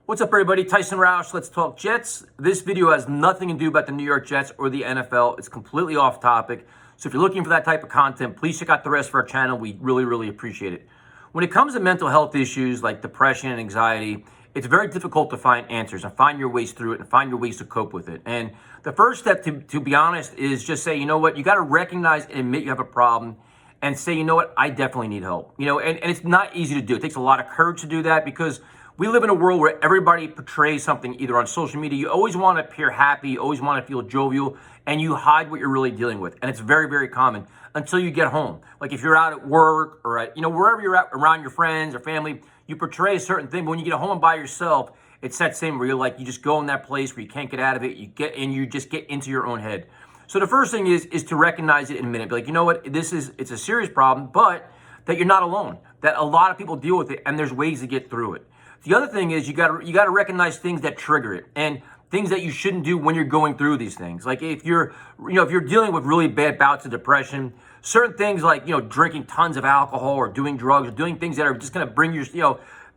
What's up, everybody? Tyson Roush. Let's talk Jets. This video has nothing to do about the New York Jets or the NFL. It's completely off topic. So if you're looking for that type of content, please check out the rest of our channel. We really appreciate it. When it comes to mental health issues like depression and anxiety, it's very difficult to find answers and find your ways through it and find your ways to cope with it. And the first step, to be honest, is just say, you know what, you got to recognize and admit you have a problem and say, you know what, I definitely need help. And it's not easy to do. It takes a lot of courage to do that because we live in a world where everybody portrays something either on social media. You always want to appear happy, you always want to feel jovial, and you hide what you're really dealing with. And it's very common until you get home. Like if you're out at work or at, wherever you're at around your friends or family, you portray a certain thing. But when you get home by yourself, it's that same where you just go in that place where you can't get out of it. You just get into your own head. So the first thing is to recognize it in a minute. Be like, you know what, it's a serious problem, but that you're not alone. That a lot of people deal with it, and there's ways to get through it. The other thing is you got to recognize things that trigger it and things that you shouldn't do when you're going through these things. Like if you're dealing with really bad bouts of depression, certain things like, drinking tons of alcohol or doing drugs or doing things that are just going to bring your,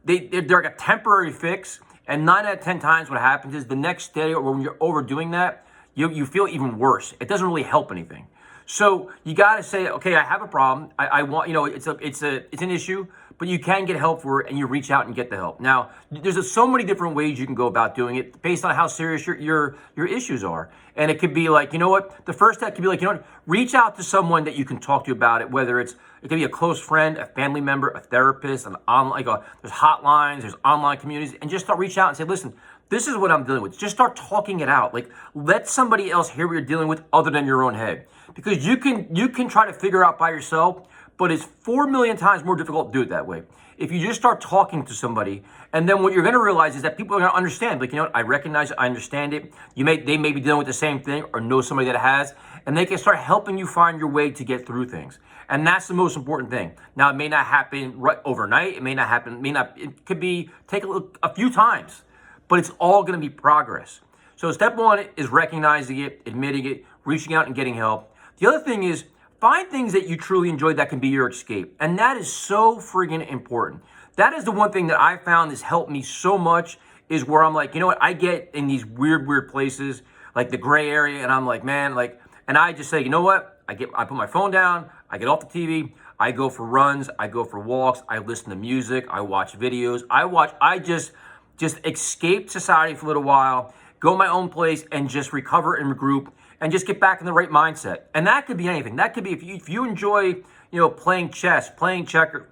they're like a temporary fix. And 9 out of 10 times what happens is the next day or when you're overdoing that, you feel even worse. It doesn't really help anything. So you got to say, okay, I have a problem. I want, it's an issue, but you can get help for it, and you reach out and get the help. Now, there's so many different ways you can go about doing it based on how serious your issues are. And it could be like, you know what? The first step could be like, reach out to someone that you can talk to about it. Whether it could be a close friend, a family member, a therapist, there's hotlines, there's online communities, and just start reach out and say, listen, this is what I'm dealing with. Just start talking it out. Like, let somebody else hear what you're dealing with other than your own head. Because you can try to figure out by yourself, but it's 4 million times more difficult to do it that way. If you just start talking to somebody, and then what you're going to realize is that people are going to understand. Like, I recognize it, I understand it. They may be dealing with the same thing or know somebody that has, and they can start helping you find your way to get through things. And that's the most important thing. Now, it may not happen right overnight. It may not happen. It could take a few times, but it's all going to be progress. So step one is recognizing it, admitting it, reaching out and getting help. The other thing is find things that you truly enjoy that can be your escape. And that is so friggin' important. That is the one thing that I found has helped me so much is where I'm like, you know what, I get in these weird places, like the gray area, and I'm like, man, and I just say, you know what, I put my phone down, I get off the TV, I go for runs, I go for walks, I listen to music, I watch videos, I just escape society for a little while, go my own place and just recover and regroup and just get back in the right mindset. And that could be anything. That could be if you enjoy, playing chess, playing checkers,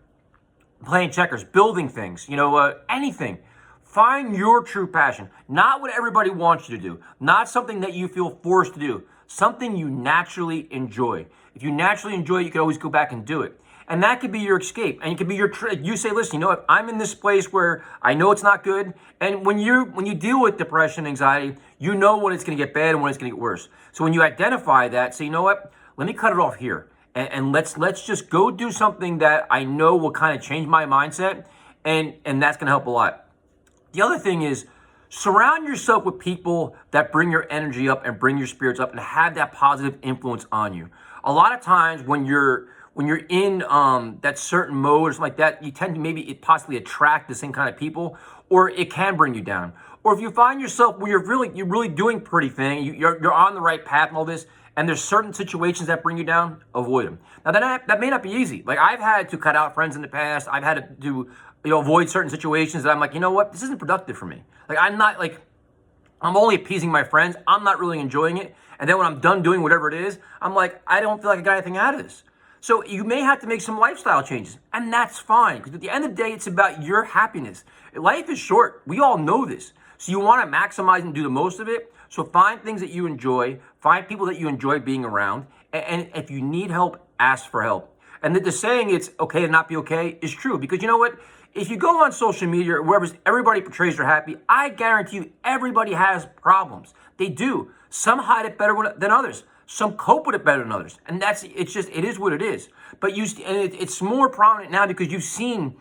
building things, anything. Find your true passion. Not what everybody wants you to do. Not something that you feel forced to do. Something you naturally enjoy. If you naturally enjoy it, you can always go back and do it. And that could be your escape. And it could be you say, listen, if I'm in this place where I know it's not good. And when you deal with depression, anxiety, you know when it's going to get bad and when it's going to get worse. So when you identify that, say, you know what, let me cut it off here. And let's just go do something that I know will kind of change my mindset. And that's going to help a lot. The other thing is surround yourself with people that bring your energy up and bring your spirits up and have that positive influence on you. A lot of times when you're in that certain mode or something like that, you tend to possibly attract the same kind of people, or it can bring you down. Or if you find yourself where you're really doing pretty thing, you're on the right path and all this, and there's certain situations that bring you down, avoid them. Now that may not be easy. Like I've had to cut out friends in the past. I've had to avoid certain situations that I'm like, you know what, this isn't productive for me. Like I'm only appeasing my friends. I'm not really enjoying it. And then when I'm done doing whatever it is, I'm like, I don't feel like I got anything out of this. So you may have to make some lifestyle changes, and that's fine. Because at the end of the day, it's about your happiness. Life is short. We all know this. So you want to maximize and do the most of it. So find things that you enjoy. Find people that you enjoy being around. And if you need help, ask for help. And the saying it's okay to not be okay is true. Because you know what? If you go on social media or wherever everybody portrays they're happy, I guarantee you everybody has problems. They do. Some hide it better than others. Some cope with it better than others. And it is what it is. But it's more prominent now because you've seen,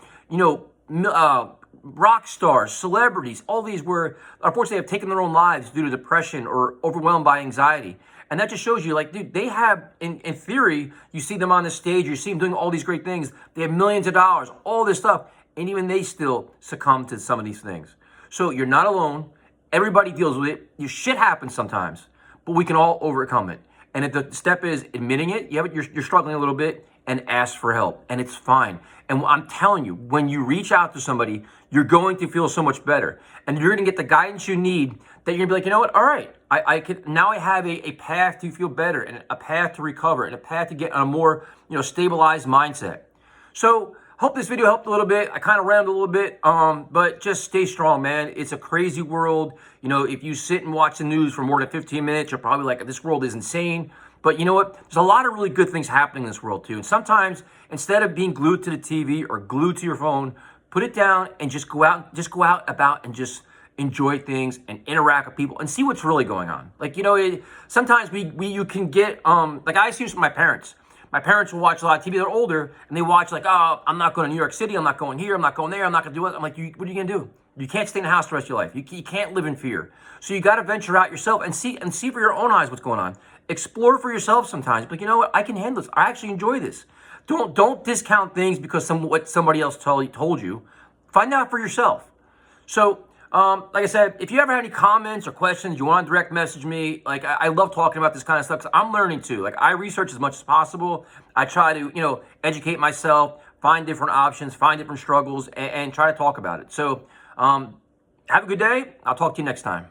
rock stars, celebrities, all these were, unfortunately, have taken their own lives due to depression or overwhelmed by anxiety. And that just shows you, like, dude, they have, in theory, you see them on the stage, you see them doing all these great things. They have millions of dollars, all this stuff. And even they still succumb to some of these things. So you're not alone. Everybody deals with it. Your shit happens sometimes, but we can all overcome it. And if the step is admitting it, you're struggling a little bit, and ask for help, and it's fine. And I'm telling you, when you reach out to somebody, you're going to feel so much better, and you're going to get the guidance you need. That you're gonna be like, you know what? All right, I could now. I have a path to feel better, and a path to recover, and a path to get on a more stabilized mindset. So hope this video helped a little bit. I kind of rambled a little bit, but just stay strong, man. It's a crazy world. If you sit and watch the news for more than 15 minutes, you're probably like, this world is insane. But you know what? There's a lot of really good things happening in this world too. And sometimes instead of being glued to the TV or glued to your phone, put it down and just go out about and just enjoy things and interact with people and see what's really going on. Like, sometimes you can get, like I see this with my parents. My parents will watch a lot of TV. They're older and they watch like, oh, I'm not going to New York City. I'm not going here. I'm not going there. I'm not going to do it. I'm like, what are you going to do? You can't stay in the house the rest of your life. You can't live in fear. So you got to venture out yourself and see for your own eyes what's going on. Explore for yourself sometimes. Like, you know what? I can handle this. I actually enjoy this. Don't discount things because what somebody else told you. Find out for yourself. So, like I said, if you ever have any comments or questions, you want to direct message me. Like, I love talking about this kind of stuff because I'm learning too. Like, I research as much as possible. I try to, educate myself, find different options, find different struggles, and try to talk about it. So, have a good day. I'll talk to you next time.